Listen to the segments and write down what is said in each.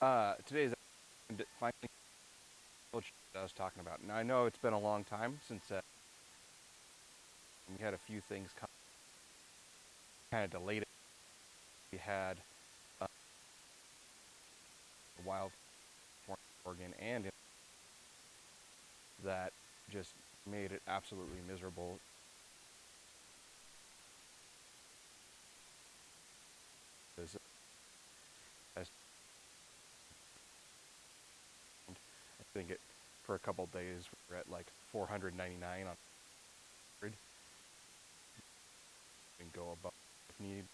Today's finally what I was talking about. Now I know it's been a long time since we had a few things kind of delayed. We had a wild Oregon and that just made it absolutely miserable. As I think it for a couple days we're at like 499 on 100 and go above if need.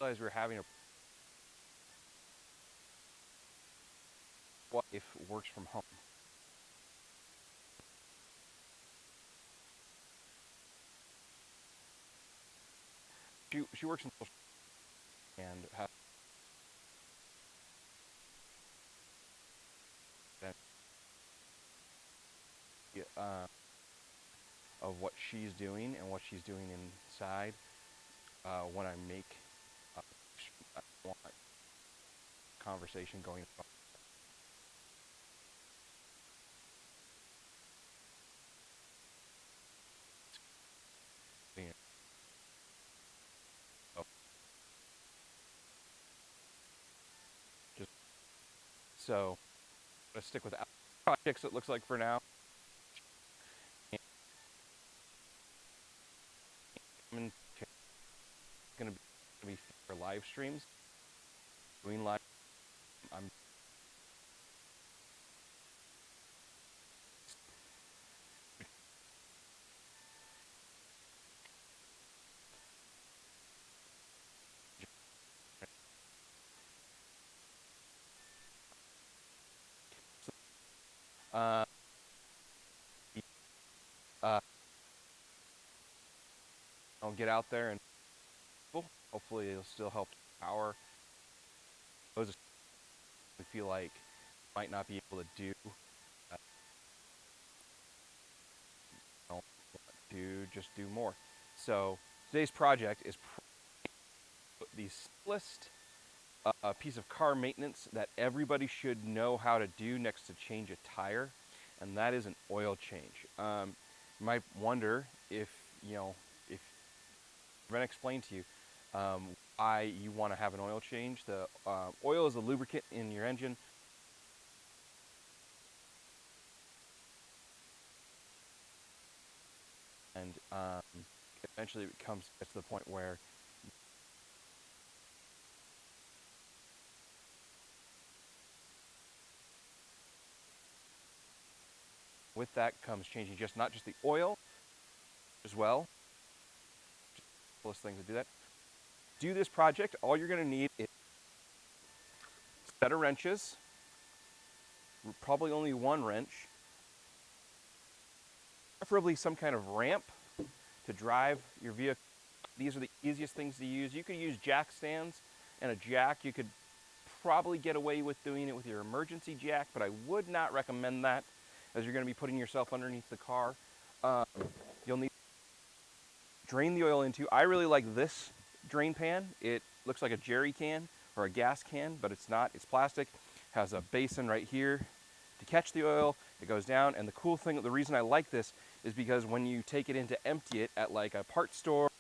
Realize we're having a wife works from home. She works in social and has uh, of what she's doing and what she's doing inside. When I make I want conversation going just so let's stick with projects. It looks like for now, I'm going to be for live streams. Doing live, I'm uh, uh, I'll get out there and hopefully it'll still help power those we feel like might not be able to do. Don't do just do more. So today's project is the simplest piece of car maintenance that everybody should know how to do next to change a tire, and that is an oil change. You might wonder if you know if I'm going to explain to you why you want to have an oil change. The oil is a lubricant in your engine, and eventually it gets to the point where with that comes changing just not just the oil as well. Just things to do that. Do this project. All you're going to need is a set of wrenches, probably only one wrench, preferably some kind of ramp to drive your vehicle. These are the easiest things to use. You could use jack stands and a jack. You could probably get away with doing it with your emergency jack, but I would not recommend that as you're going to be putting yourself underneath the car. Um, you'll need to drain the oil into. I really like this drain pan. It looks like a jerry can or a gas can, but it's not. It's plastic. Has a basin right here to catch the oil. It goes down, and the cool thing, the reason I like this is because when you take it in to empty it at like a parts store,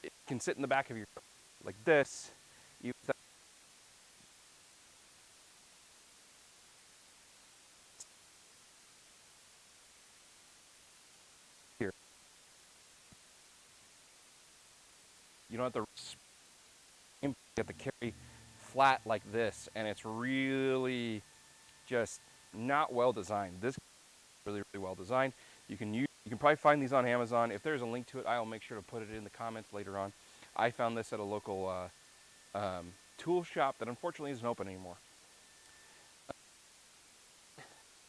it can sit in the back of your like this. You here. You don't have to get the carry flat like this, and it's really just not well designed. This is really really well designed. You can probably find these on Amazon. If there's a link to it, I'll make sure to put it in the comments later on. I found this at a local tool shop that unfortunately isn't open anymore.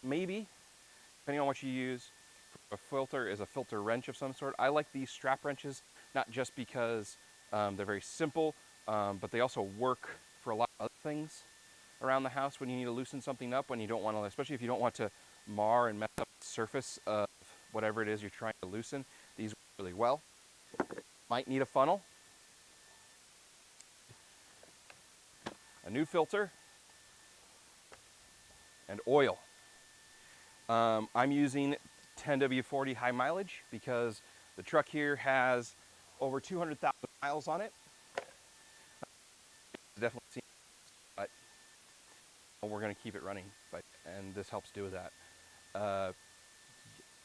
Maybe, depending on what you use, a filter is a filter wrench of some sort. I like these strap wrenches, not just because they're very simple, but they also work for a lot of other things around the house when you need to loosen something up, when you don't want to, especially if you don't want to mar and mess up the surface of whatever it is you're trying to loosen. These really well. Might need a funnel, a new filter, and oil. I'm using 10W40 high mileage because the truck here has over 200,000 miles on it. Definitely seen, but we're going to keep it running, and this helps do that.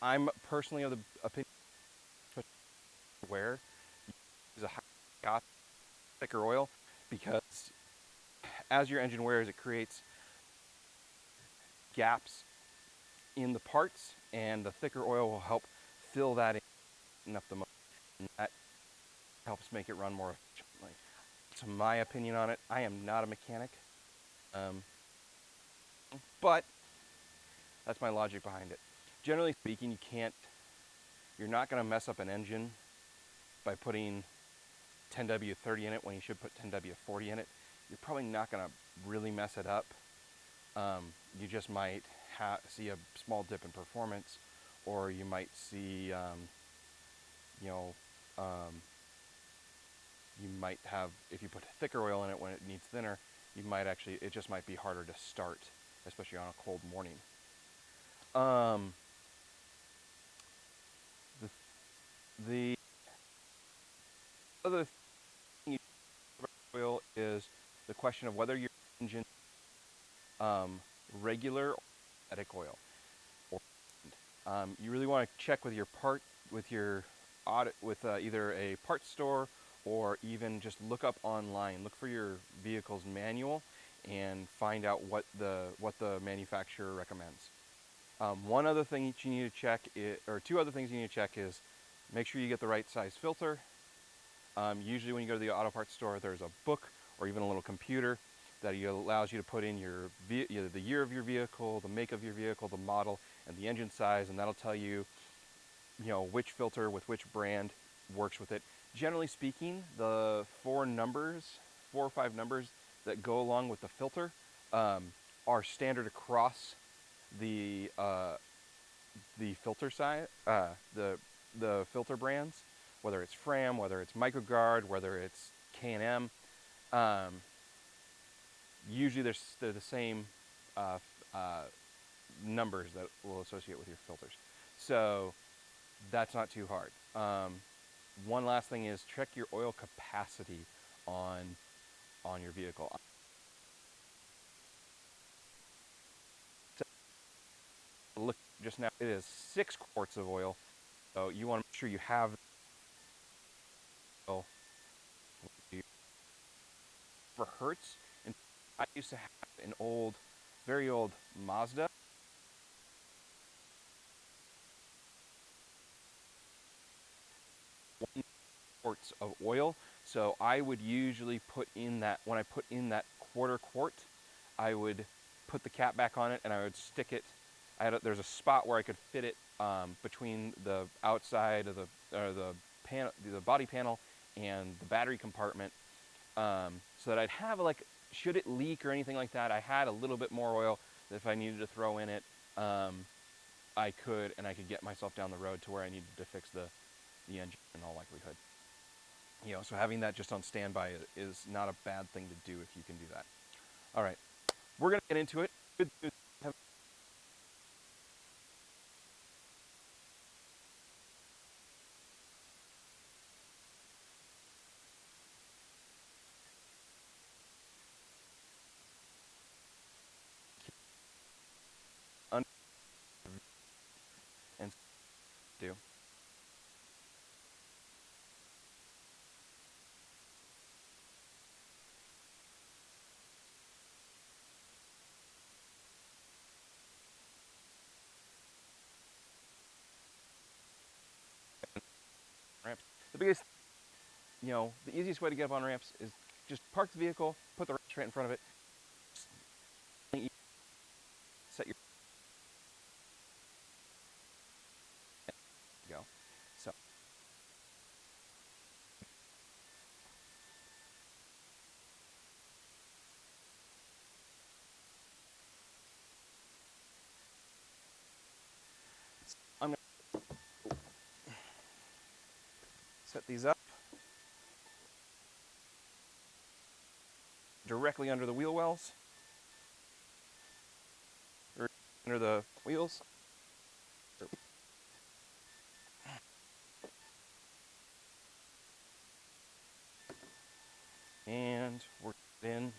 I'm personally of the opinion where use a high thicker oil, because as your engine wears, it creates gaps in the parts, and the thicker oil will help fill that in up the most, and that helps make it run more efficiently. To my opinion on it, I am not a mechanic, but that's my logic behind it. Generally speaking, you're not going to mess up an engine by putting 10W30 in it when you should put 10W40 in it. You're probably not going to really mess it up. You just might see a small dip in performance, or you might see, you might have, if you put thicker oil in it when it needs thinner, it just might be harder to start, especially on a cold morning. The other thing you about oil is the question of whether your engine regular or synthetic oil. You really want to check with your either a parts store, or even just look up online. Look for your vehicle's manual and find out what the manufacturer recommends. One other thing that you need to check or two other things you need to check is make sure you get the right size filter. Usually when you go to the auto parts store, there's a book or even a little computer that allows you to put in the year of your vehicle, the make of your vehicle, the model, and the engine size, and that'll tell you, which filter with which brand works with it. Generally speaking, the 4 or 5 numbers that go along with the filter are standard across the filter size, the filter brands, whether it's Fram, whether it's Microgard, whether it's K&M. Usually they're the same numbers that will associate with your filters. So that's not too hard. One last thing is check your oil capacity on your vehicle. Look just now, it is 6 quarts of oil. So you want to make sure you have oil for Hertz. And I used to have an very old Mazda. 1 quarts of oil. So I would usually put in that, when I put in that quarter quart, I would put the cap back on it and I would stick it. There's a spot where I could fit it between the outside of the body panel and the battery compartment, so that I'd have, should it leak or anything like that, I had a little bit more oil that if I needed to throw in it, I could get myself down the road to where I needed to fix the engine in all likelihood. So having that just on standby is not a bad thing to do if you can do that. All right, we're gonna get into it. Good news. And do. Ramps. The biggest, the easiest way to get up on ramps is just park the vehicle, put the ramp right in front of it, set your go. So I'm set these up directly under the wheel wells, or under the wheels. And we're in.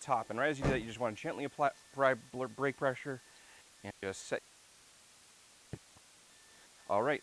Top, and right as you do that, you just want to gently apply brake pressure and just set. All right.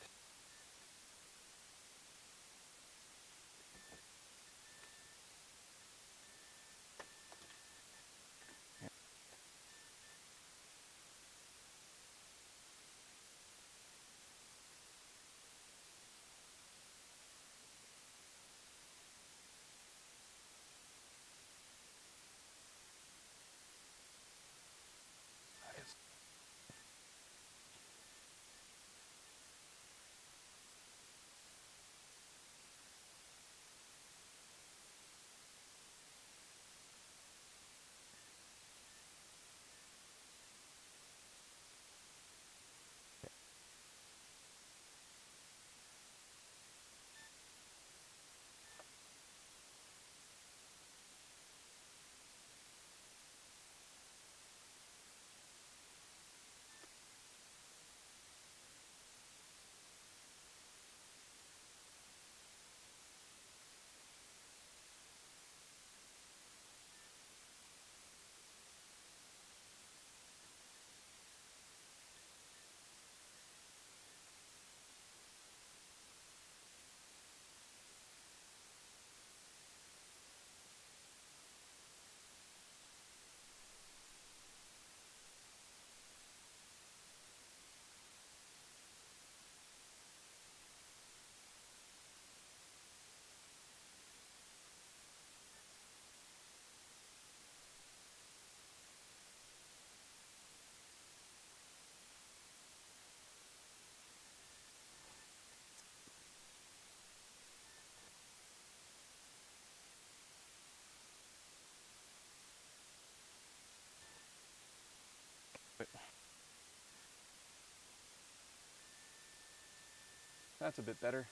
That's a bit better.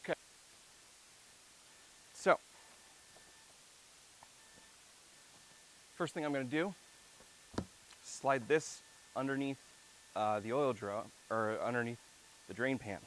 Okay. So, first thing I'm going to do, slide this underneath the oil drum, or underneath the drain pan.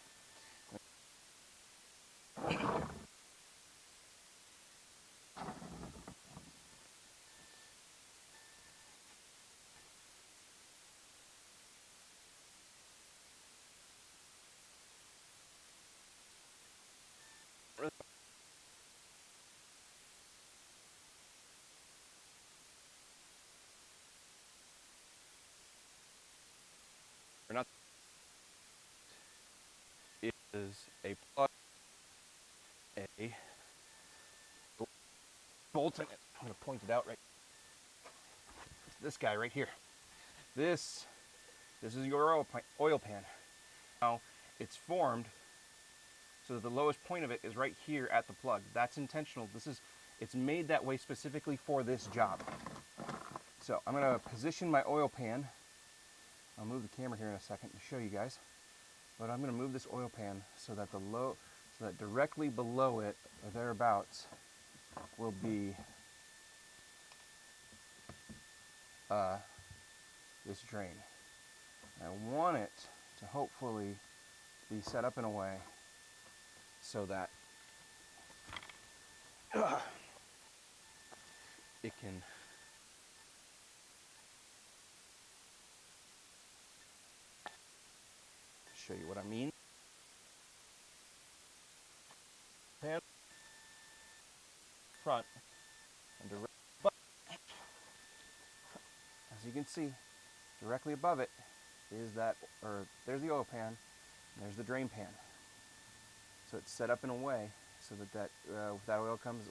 Or not, is a plug, a bolt in it. I'm going to point it out right. This guy right here. This is your oil pan. Now it's formed so that the lowest point of it is right here at the plug. That's intentional. It's made that way specifically for this job. So I'm going to position my oil pan. I'll move the camera here in a second to show you guys. But I'm going to move this oil pan so that directly below it or thereabouts will be this drain. I want it to hopefully be set up in a way so that it can show you what I mean. pan front and direct above. As you can see, directly above it is that, or there's the oil pan, and there's the drain pan. So it's set up in a way so that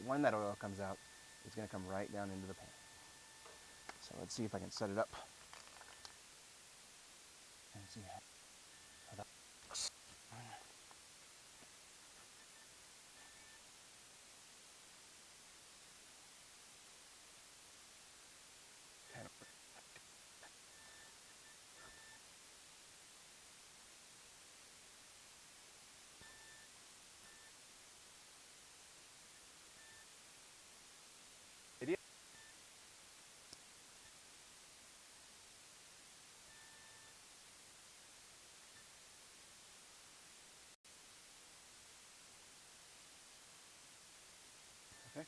when that oil comes out, it's going to come right down into the pan. So let's see if I can set it up and see how that looks. Kind of it is. Okay.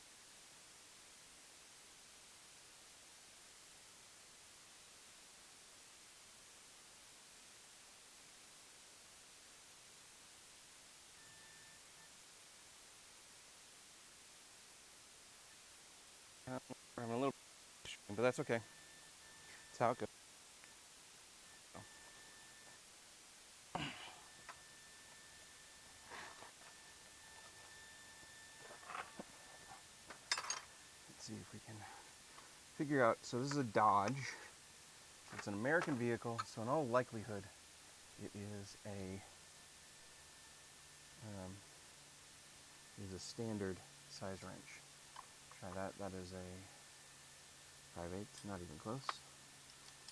I'm a little, but that's okay. That's how it goes. Let's see if we can figure out. So this is a Dodge. It's an American vehicle, so in all likelihood, it is a standard size wrench. Try that. That is a 5/8, not even close.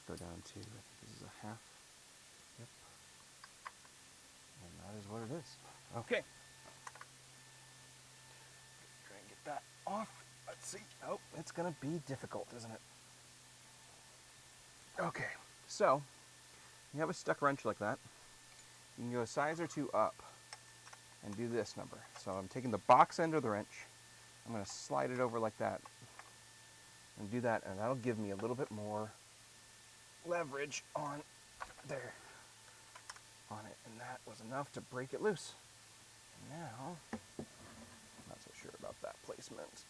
Go down to, I think this is a half. Yep. And that is what it is. Okay. Try and get that off. Let's see. Oh, it's gonna be difficult, isn't it? Okay. So, you have a stuck wrench like that. You can go a size or two up and do this number. So I'm taking the box end of the wrench. I'm gonna slide it over like that and do that, and that'll give me a little bit more leverage on there on it, and that was enough to break it loose. And now, I'm not so sure about that placement.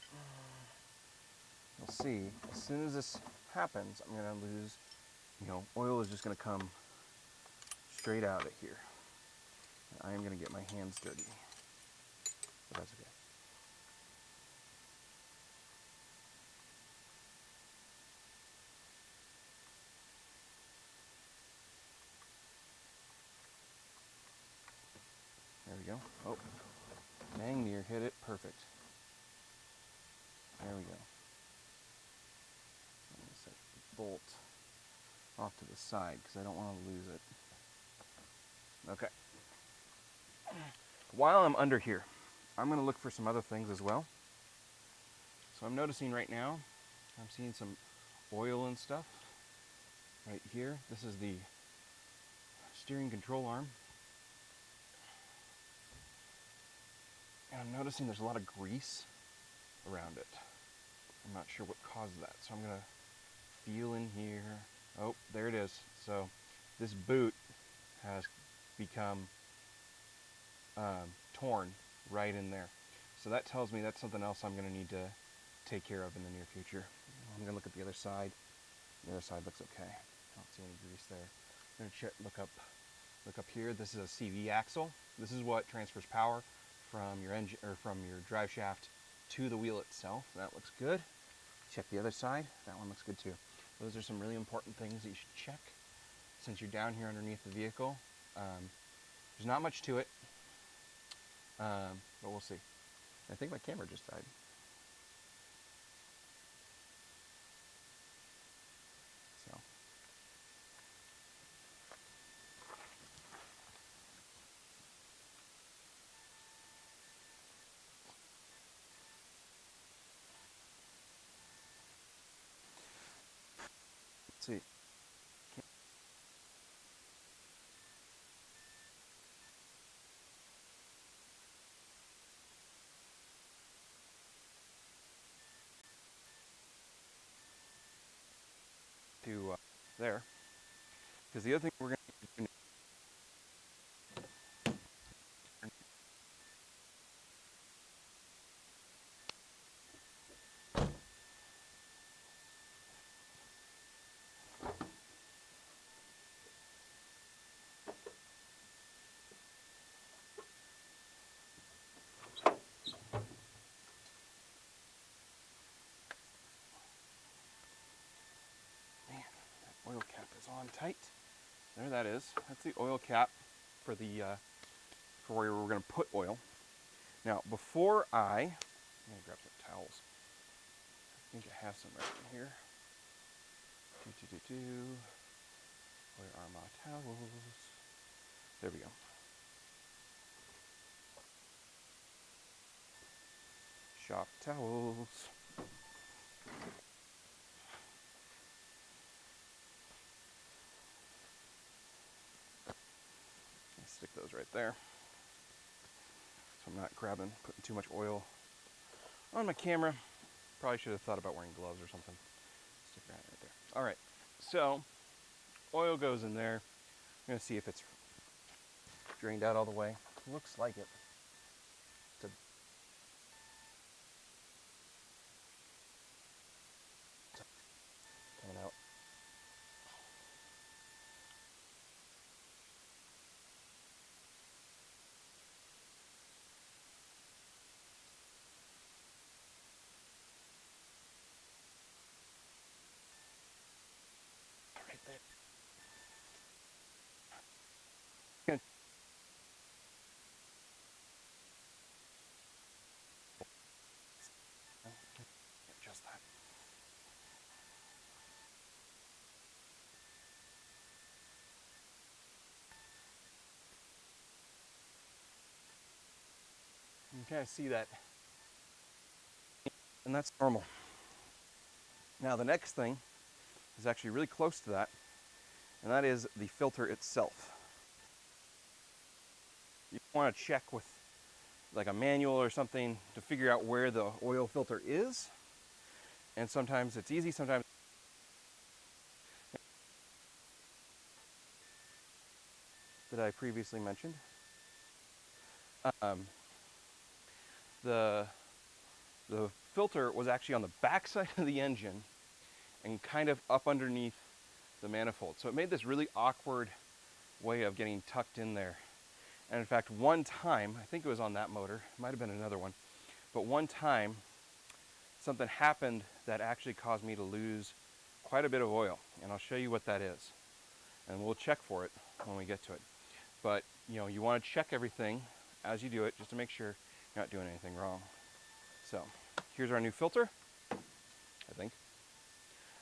You'll see, as soon as this happens, I'm gonna lose, oil is just gonna come straight out of here. And I am gonna get my hands dirty, but that's okay. There we go. Oh, dang near hit it. Perfect. There we go. I'm going to set the bolt off to the side because I don't want to lose it. Okay. While I'm under here, I'm going to look for some other things as well. So I'm noticing right now, I'm seeing some oil and stuff right here. This is the steering control arm. And I'm noticing there's a lot of grease around it. I'm not sure what caused that, so I'm going to feel in here. Oh, there it is. So this boot has become torn right in there. So that tells me that's something else I'm going to need to take care of in the near future. I'm going to look at the other side. The other side looks okay. I don't see any grease there. I'm going to look up here. This is a CV axle. This is what transfers power from your engine or from your drive shaft to the wheel itself. That looks good. Check the other side. That one looks good too. Those are some really important things that you should check since you're down here underneath the vehicle. There's not much to it, but we'll see. I think my camera just died. So. Let's see. To there, because the other thing we're going to do on tight. There that is. That's the oil cap for the for where we're going to put oil. Now, before I'm going to grab some towels. I think I have some right in here. Where are my towels? There we go. Shop towels. Stick those right there. So I'm not putting too much oil on my camera. Probably should have thought about wearing gloves or something. Stick that right there. All right, so oil goes in there. I'm gonna see if it's drained out all the way. Looks like it. Coming out. Right there. Just that. You can kind of see that. And that's normal. Now the next thing is actually really close to that, and that is the filter itself. You want to check with like a manual or something to figure out where the oil filter is. And sometimes it's easy, sometimes that I previously mentioned. The filter was actually on the backside of the engine and kind of up underneath the manifold. So it made this really awkward way of getting tucked in there. And in fact, one time, I think it was on that motor, it might have been another one, but one time something happened that actually caused me to lose quite a bit of oil. And I'll show you what that is. And we'll check for it when we get to it. But you want to check everything as you do it just to make sure you're not doing anything wrong. So here's our new filter, I think.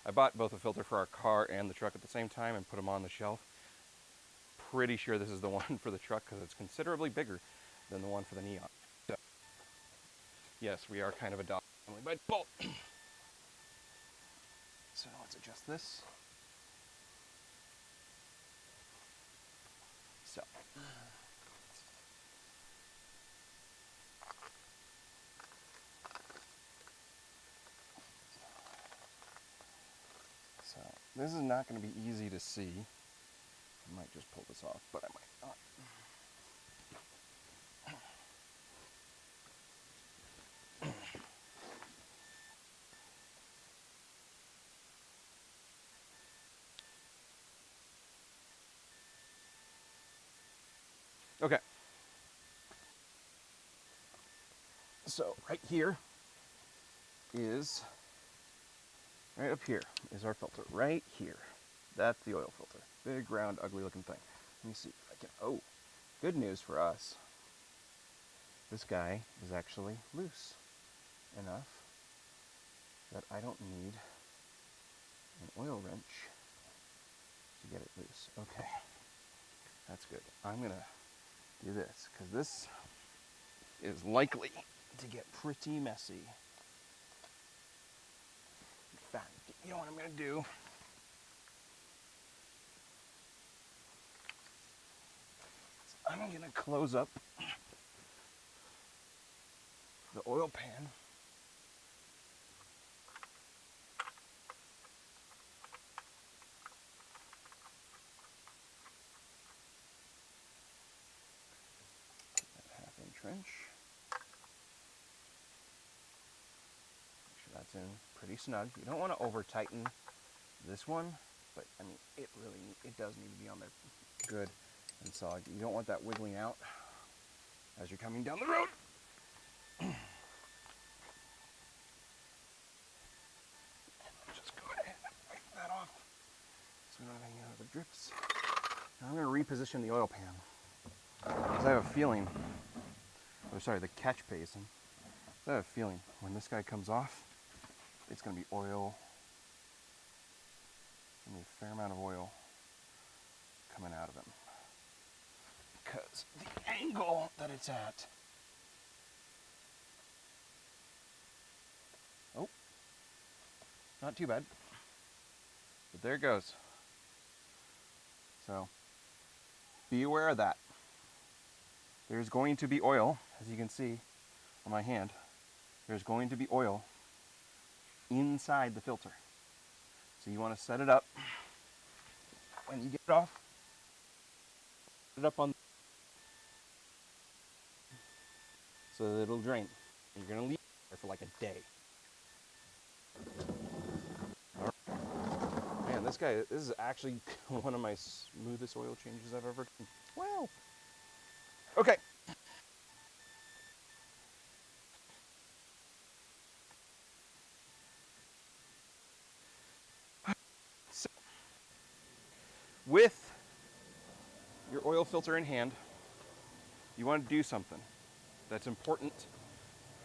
I bought both a filter for our car and the truck at the same time and put them on the shelf. Pretty sure this is the one for the truck because it's considerably bigger than the one for the Neon. So, yes, we are kind of a dog family by default. So let's adjust this. So this is not going to be easy to see. I might just pull this off, but I might not. Okay. So right up here is our filter. Right here. That's the oil filter. Big, round, ugly looking thing. Let me see if I can, oh, good news for us. This guy is actually loose enough that I don't need an oil wrench to get it loose. Okay, that's good. I'm gonna do this because this is likely to get pretty messy. In fact, you know what I'm gonna do? I'm gonna close up the oil pan. Half-inch wrench. Make sure that's in pretty snug. You don't want to over tighten this one, but I mean, it does need to be on there good and solid. You don't want that wiggling out as you're coming down the road. Just go ahead and wipe that off so we don't have any other drips. Now I'm going to reposition the oil pan. Because I have a feeling, the catch basin. I have a feeling when this guy comes off, it's going to be oil. It's going to be a fair amount of oil coming out of him. Because the angle that it's at. Oh, not too bad. But there it goes. So, be aware of that. There's going to be oil, as you can see on my hand. There's going to be oil inside the filter. So you want to set it up when you get it off. Set it up on so that it'll drain. And you're going to leave it there for like a day. Man, this is actually one of my smoothest oil changes I've ever done. Wow. Okay. So, with your oil filter in hand, you want to do something that's important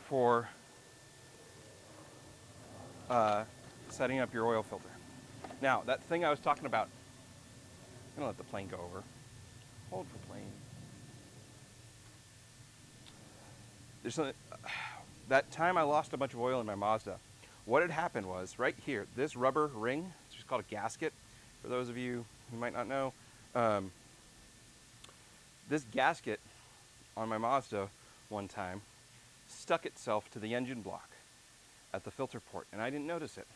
for setting up your oil filter. Now, that thing I was talking about, I'm going to let the plane go over. Hold for plane. There's something, that time I lost a bunch of oil in my Mazda. What had happened was, right here, this rubber ring, it's just called a gasket, for those of you who might not know. This gasket on my Mazda one time stuck itself to the engine block at the filter port, and I didn't notice it.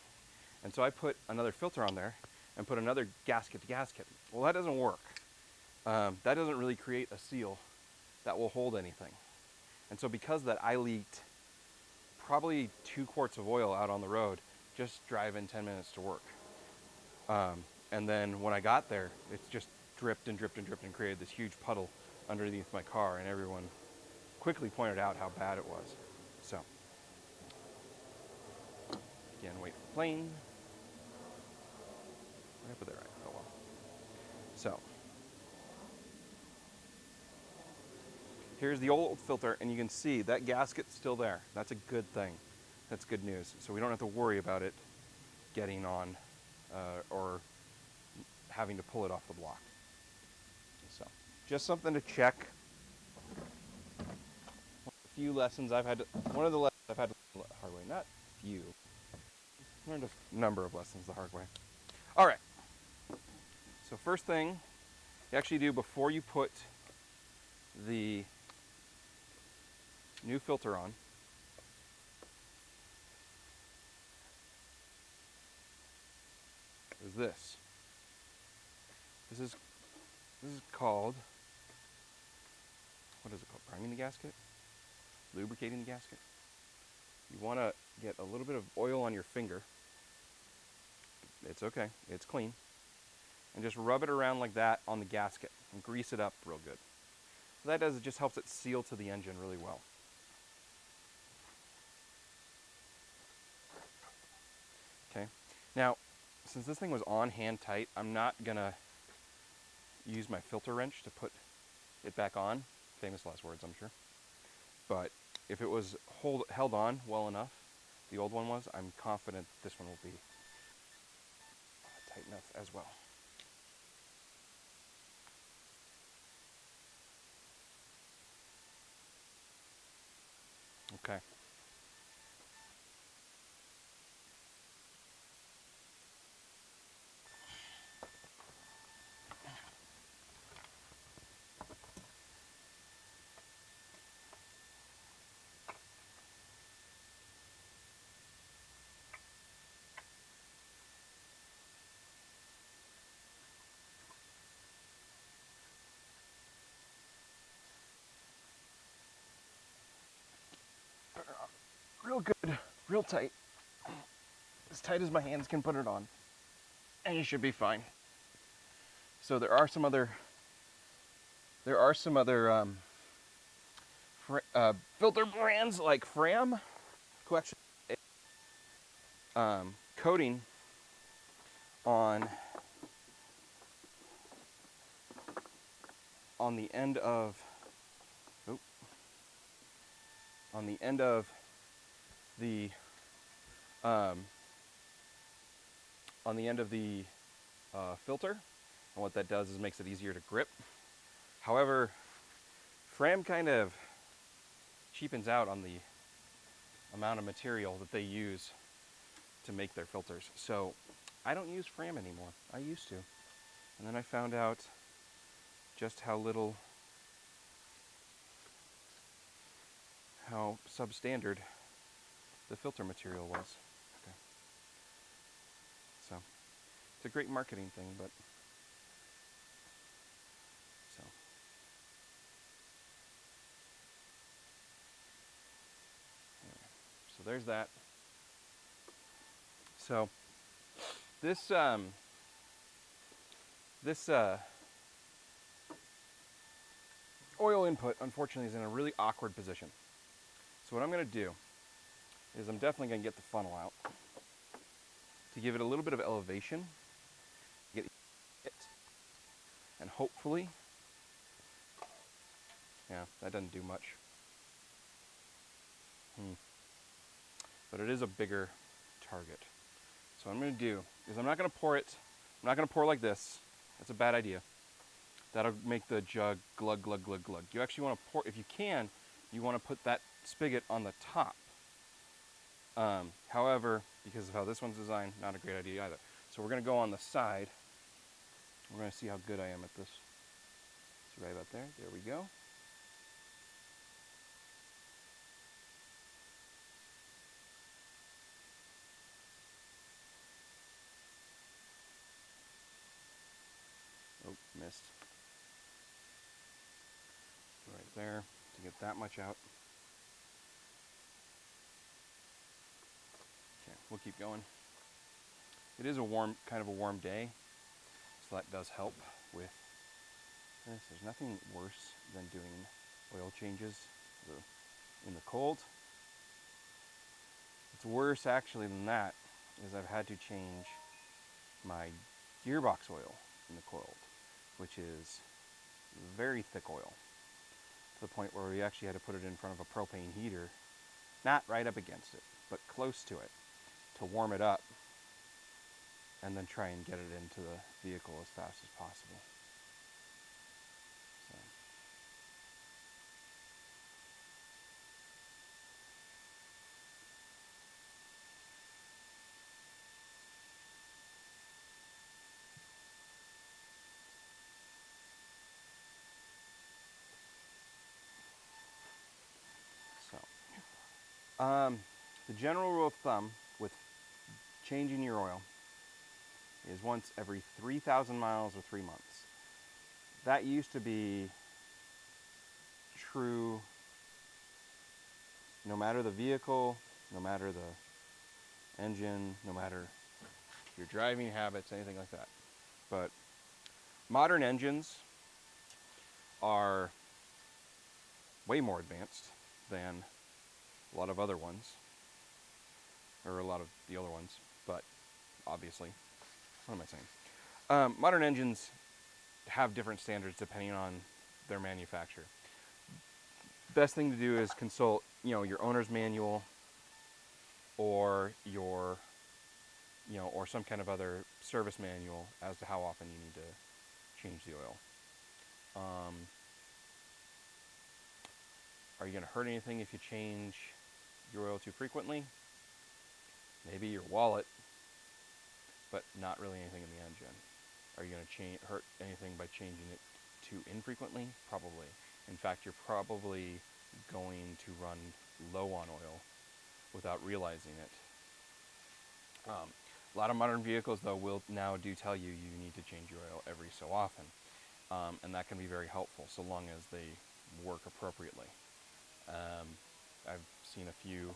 And so I put another filter on there and put another gasket to gasket. Well, that doesn't work. That doesn't really create a seal that will hold anything. And so because of that, I leaked probably 2 quarts of oil out on the road just driving 10 minutes to work. And then when I got there, it's just dripped and dripped and dripped and created this huge puddle underneath my car, and everyone quickly pointed out how bad it was. So, again, wait for plane. Did I put that right? Oh well. So, here's the old filter, and you can see that gasket's still there. That's a good thing. That's good news. So we don't have to worry about it getting on or having to pull it off the block. So, just something to check. One of the lessons I've had to learn the hard way. Not few. I learned a number of lessons the hard way. All right. So first thing you actually do before you put the new filter on is this. This is called, what is it called? Priming the gasket? Lubricating the gasket? You want to get a little bit of oil on your finger. It's okay, it's clean. And just rub it around like that on the gasket and grease it up real good. What that does, it just helps it seal to the engine really well. Okay, now since this thing was on hand tight, I'm not gonna use my filter wrench to put it back on. Famous last words, I'm sure. But if it was held on well enough, the old one was, I'm confident this one will be tight enough as well. Okay. Real good, real tight. As tight as my hands can put it on. And you should be fine. So there are some other filter brands like Fram who actually coating on on the end of, on the end of the, um, on the end of the filter, and what that does is makes it easier to grip. However, Fram kind of cheapens out on the amount of material that they use to make their filters. So I don't use Fram anymore. I used to. And then I found out just how substandard the filter material was. Okay. So it's a great marketing thing, but so. Anyway, so there's that. So this oil input, unfortunately, is in a really awkward position. So what I'm going to do is I'm definitely going to get the funnel out to give it a little bit of elevation, get it, and hopefully, yeah, that doesn't do much. But it is a bigger target. So what I'm going to do is I'm not going to pour it. I'm not going to pour like this. That's a bad idea. That'll make the jug glug, glug, glug, glug. You actually want to pour, if you can, you want to put that spigot on the top. However, because of how this one's designed, not a great idea either. So we're going to go on the side. We're going to see how good I am at this. It's right about there. There we go. Oh, missed. Right there to get that much out. Okay, we'll keep going. It is a warm, kind of a warm day, so that does help with this. There's nothing worse than doing oil changes in the cold. What's worse actually than that is I've had to change my gearbox oil in the cold, which is very thick oil, to the point where we actually had to put it in front of a propane heater, not right up against it, but close to it, to warm it up, and then try and get it into the vehicle as fast as possible. The general rule of thumb with changing your oil is once every 3,000 miles or 3 months. That used to be true no matter the vehicle, no matter the engine, no matter your driving habits, anything like that. But modern engines are way more advanced than a lot of other ones, or a lot of the other ones, but obviously, what am I saying? Modern engines have different standards depending on their manufacturer. Best thing to do is consult, your owner's manual, or your, or some kind of other service manual as to how often you need to change the oil. Are you going to hurt anything if you change your oil too frequently? Maybe your wallet, but not really anything in the engine. Are you going to hurt anything by changing it too infrequently? Probably. In fact, you're probably going to run low on oil without realizing it. A lot of modern vehicles, though, will now do tell you need to change your oil every so often, and that can be very helpful so long as they work appropriately. I've seen a few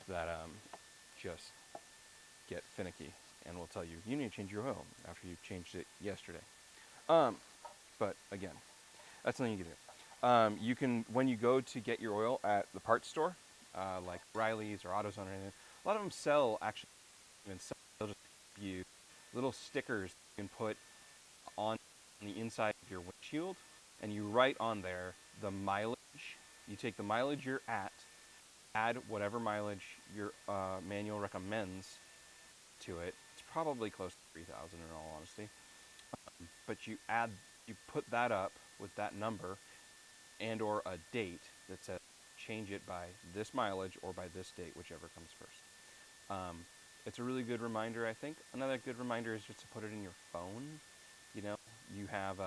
that just get finicky and will tell you need to change your oil after you changed it yesterday. But again, that's something you can do. You can, when you go to get your oil at the parts store, like Riley's or AutoZone or anything, a lot of them sell actually, they'll just give you little stickers you can put on the inside of your windshield and you write on there the mileage. You take the mileage you're at, add whatever mileage your manual recommends to it. It's probably close to 3,000 in all honesty. But you put that up with that number and or a date that says change it by this mileage or by this date, whichever comes first. It's a really good reminder, I think. Another good reminder is just to put it in your phone. You know, you have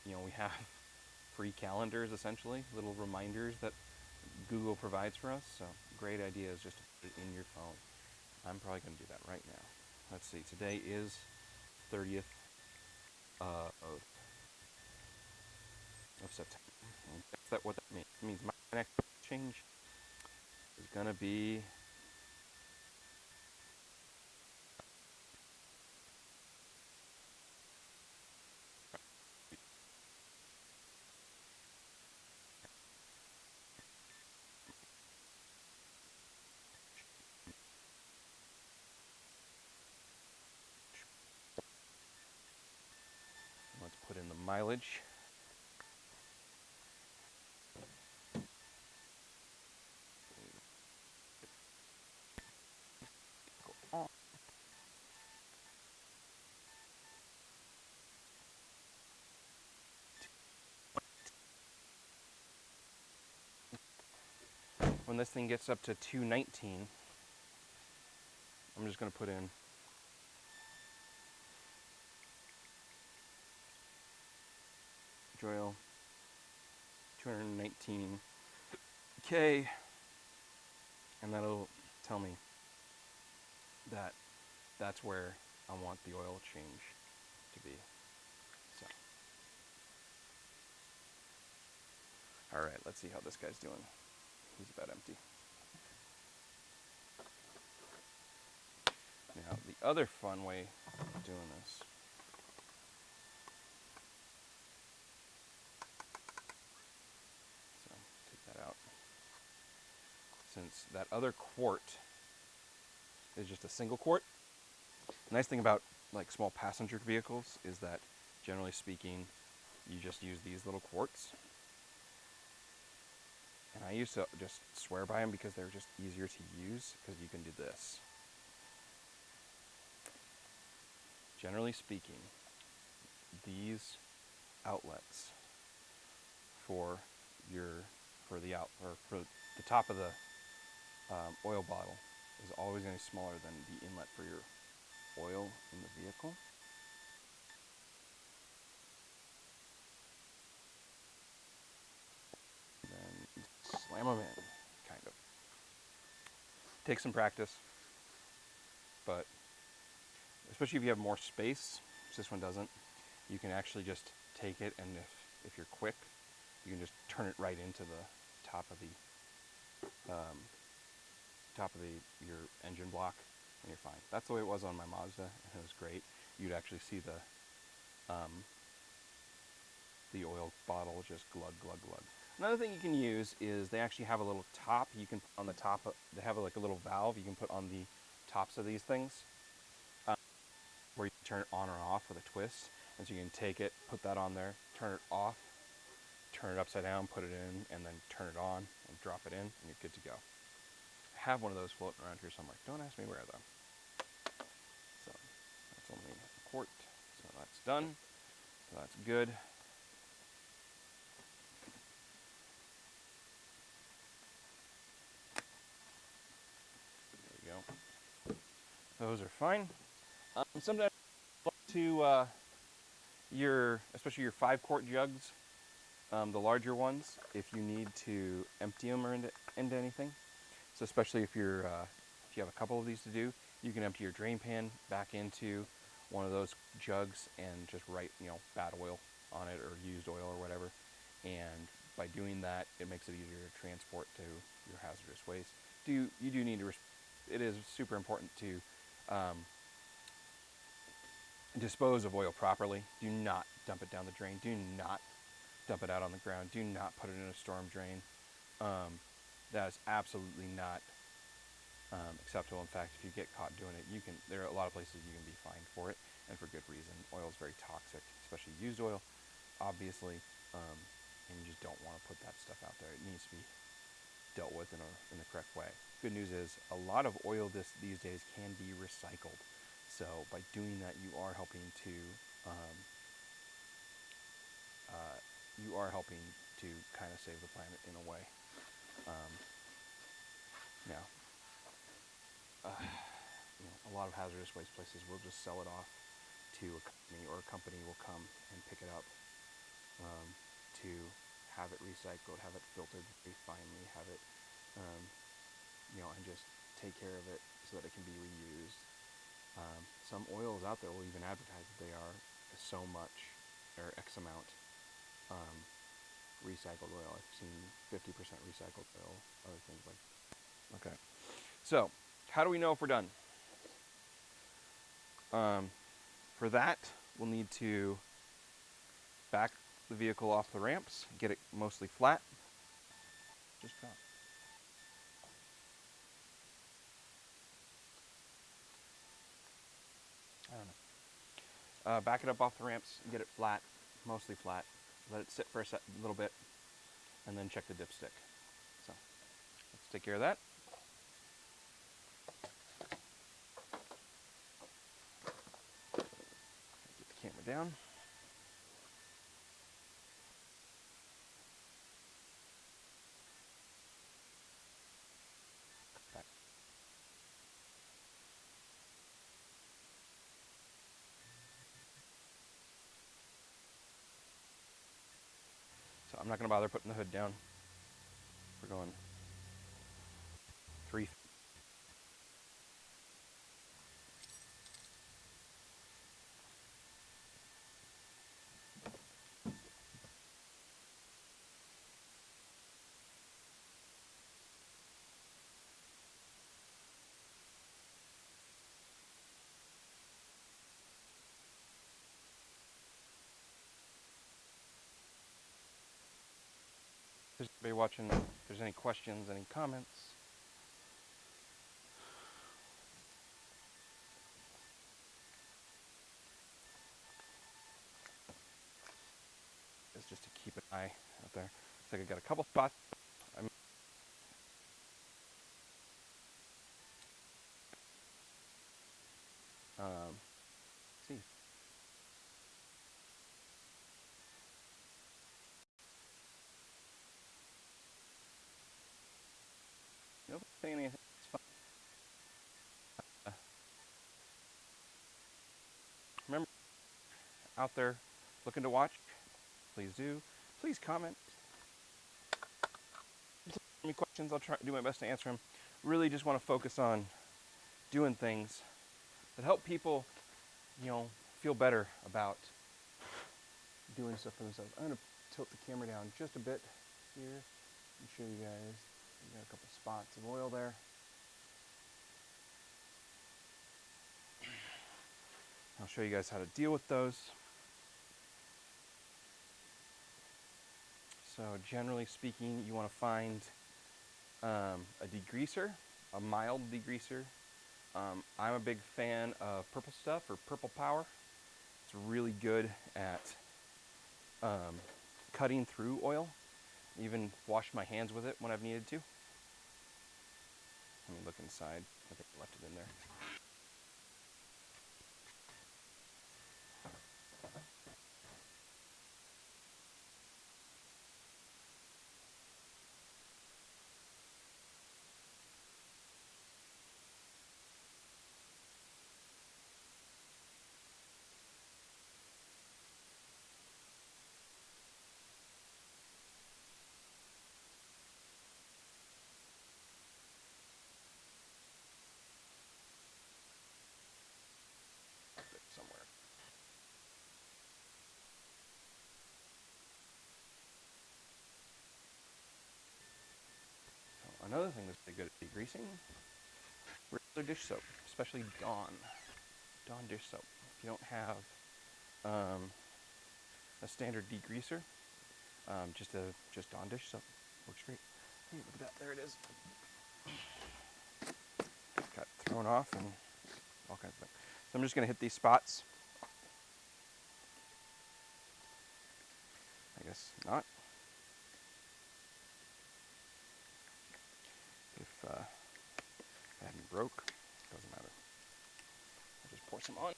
we have free calendars essentially, little reminders that Google provides for us. So great idea is just to put it in your phone. I'm probably going to do that right now. Let's see. Today is 30th of September. And guess that what that means? It means my next change is going to be let's put in the mileage. When this thing gets up to 219, I'm just going to put in oil 219K, and that'll tell me that that's where I want the oil change to be. So, all right, let's see how this guy's doing. He's about empty. Now, the other fun way of doing this so take that out. Since that other quart is just a single quart, the nice thing about like small passenger vehicles is that generally speaking, you just use these little quarts. And I used to just swear by them because they're just easier to use because you can do this. Generally speaking, these outlets for the top of the oil bottle is always going to be smaller than the inlet for your oil in the vehicle. And then slam them in, kind of. Take some practice, but especially if you have more space, which this one doesn't, you can actually just take it, and if you're quick, you can just turn it right into the top of your engine block, and you're fine. That's the way it was on my Mazda, and it was great. You'd actually see the oil bottle just glug, glug, glug. Another thing you can use is they actually have a little top. You can put on the top. They have like a little valve you can put on the tops of these things, where you can turn it on or off with a twist. And so you can take it, put that on there, turn it off, turn it upside down, put it in, and then turn it on and drop it in, and you're good to go. I have one of those floating around here somewhere. Don't ask me where though. So that's only a quart. So that's done. So that's good. There you go. Those are fine. Sometimes to especially your 5-quart jugs, the larger ones, if you need to empty them or into anything. So especially if you have a couple of these to do, you can empty your drain pan back into one of those jugs and just write bad oil on it or used oil or whatever. And by doing that, it makes it easier to transport to your hazardous waste. You do need to. It is super important to dispose of oil properly. Do not dump it down the drain. Do not dump it out on the ground. Do not put it in a storm drain. That is absolutely not acceptable. In fact, if you get caught doing it, there are a lot of places you can be fined for it, and for good reason. Oil is very toxic, especially used oil, obviously, and you just don't want to put that stuff out there. It needs to be dealt with in the correct way. Good news is a lot of oil these days can be recycled. So by doing that, you are helping to um, kind of save the planet in a way. Now, a lot of hazardous waste places will just sell it off to a company, or a company will come and pick it up to have it recycled, have it filtered very finely, have it, and just take care of it so that it can be reused. Some oils out there will even advertise that they are so much or X amount recycled oil. I've seen 50% recycled oil, other things like that. Okay. So, how do we know if we're done? For that, we'll need to back the vehicle off the ramps, get it mostly flat. Just drop. I don't know. Back it up off the ramps and get it flat, mostly flat. Let it sit for a little bit, and then check the dipstick. So, let's take care of that. Get the camera down. So I'm not going to bother putting the hood down. We're going 3 feet. If there's anybody watching, if there's any questions, any comments. It's just to keep an eye out there. Looks like I got a couple spots. See. Nope, saying anything. It's fine. Remember, out there looking to watch, please do. Please comment. Any questions, I'll try to do my best to answer them. Really just want to focus on doing things that help people, feel better about doing stuff for themselves. I'm going to tilt the camera down just a bit here and show you guys. We got a couple spots of oil there. I'll show you guys how to deal with those. So generally speaking, you want to find a degreaser, a mild degreaser. I'm a big fan of Purple Stuff or Purple Power. It's really good at cutting through oil. Even washed my hands with it when I've needed to. Let me look inside. I think I left it in there. Somewhere. So another thing that's pretty good at degreasing, regular dish soap, especially Dawn dish soap. If you don't have a standard degreaser, just Dawn dish soap works great. Hey, look at that! There it is. Got thrown off and. All kinds of things. So I'm just going to hit these spots. I guess not. If I hadn't broke, doesn't matter. I'll just pour some on.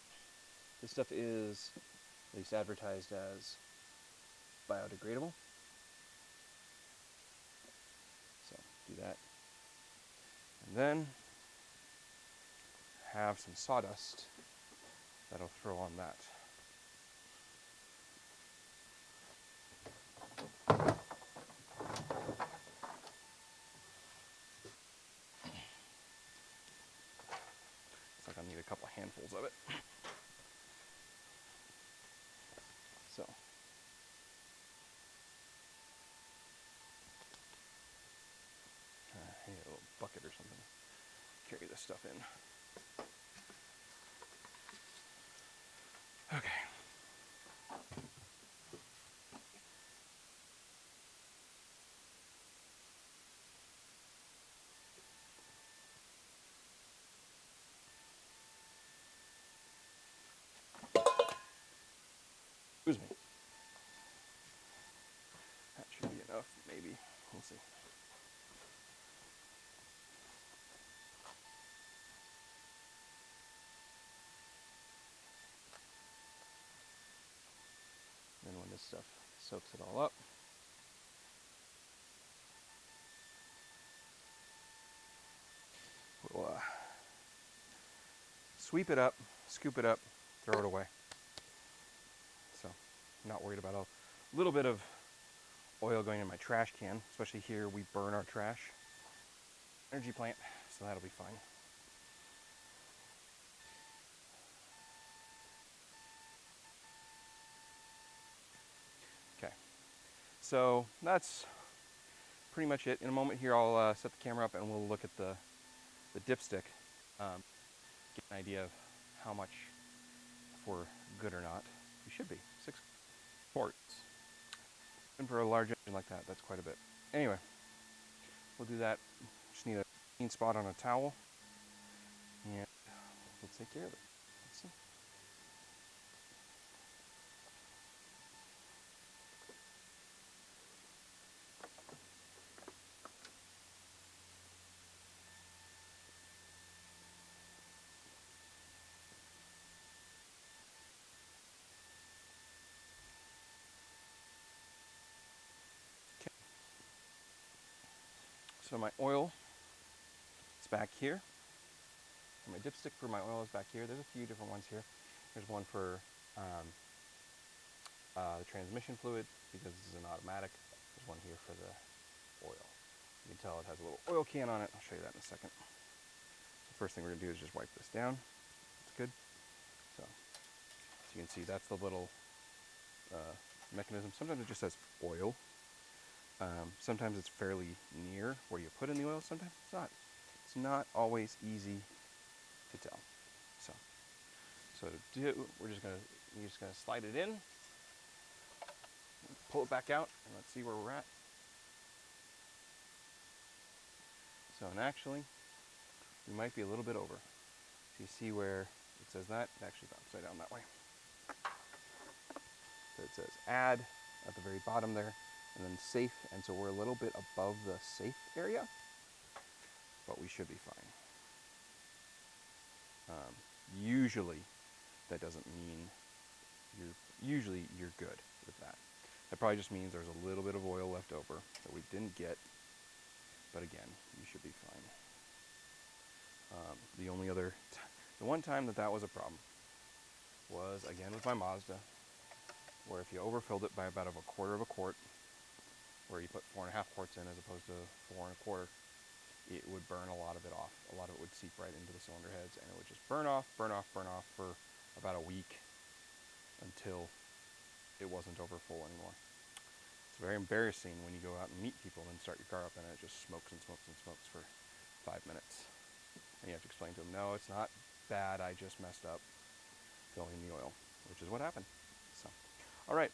This stuff is at least advertised as biodegradable. So do that. And then have some sawdust that I'll throw on that. Looks like I'll need a couple handfuls of it. So. I need a little bucket or something to carry this stuff in. Okay. Excuse me. That should be enough, maybe. We'll see. Then when this stuff soaks it all up, we'll sweep it up, scoop it up, throw it away. So I'm not worried about a little bit of oil going in my trash can, especially here we burn our trash. Energy plant, so that'll be fine. Okay, so that's pretty much it. In a moment here I'll set the camera up and we'll look at the dipstick, get an idea of how much, if we're good or not. We should be, 6 quarts. And for a large engine like that, that's quite a bit. Anyway, we'll do that. Just need a clean spot on a towel, and we'll take care of it. Let's see. Okay. So my oil is back here. And my dipstick for my oil is back here. There's a few different ones here. There's one for the transmission fluid, because this is an automatic. There's one here for the oil. You can tell it has a little oil can on it. I'll show you that in a second. The first thing we're going to do is just wipe this down. That's good. So you can see that's the little mechanism. Sometimes it just says oil. Sometimes it's fairly near where you put in the oil. Sometimes it's not. It's not always easy to tell. So to do, you're just gonna slide it in, pull it back out, and let's see where we're at. So, and actually, we might be a little bit over. So you see where it says that? It actually is upside down that way. So it says add at the very bottom there, and then safe, and so we're a little bit above the safe area, but we should be fine. Usually, that doesn't mean usually you're good with that. That probably just means there's a little bit of oil left over that we didn't get, but again, you should be fine. The one time that was a problem was, again, with my Mazda, where if you overfilled it by about a quarter of a quart, where you put 4.5 quarts in as opposed to 4.25, it would burn a lot of it off. A lot of it would seep right into the cylinder heads, and it would just burn off for about a week until it wasn't over full anymore. It's very embarrassing when you go out and meet people and start your car up and it just smokes and smokes and smokes for 5 minutes. And you have to explain to them, no, it's not bad, I just messed up filling the oil, which is what happened. So, all right.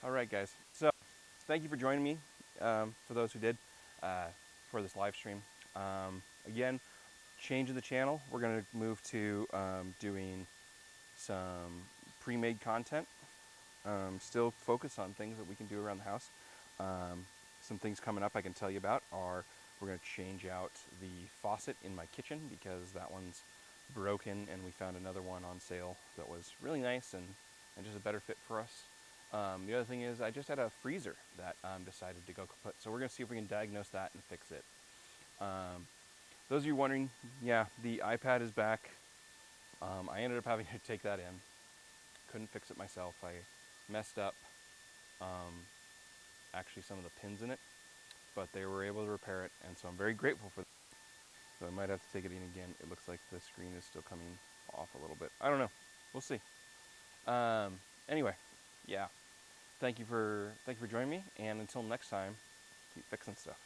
All right, guys. So, thank you for joining me, for those who did, for this live stream. Again, change in the channel. We're going to move to doing some pre-made content. Still focus on things that we can do around the house. Some things coming up I can tell you about are we're going to change out the faucet in my kitchen because that one's broken, and we found another one on sale that was really nice and just a better fit for us. The other thing is I just had a freezer that decided to go kaput, so we're going to see if we can diagnose that and fix it. Those of you wondering, yeah, the iPad is back. I ended up having to take that in. Couldn't fix it myself. I messed up actually some of the pins in it, but they were able to repair it, and so I'm very grateful for that. So I might have to take it in again. It looks like the screen is still coming off a little bit. I don't know. We'll see. Anyway, yeah. Thank you for joining me, and until next time, keep fixing stuff.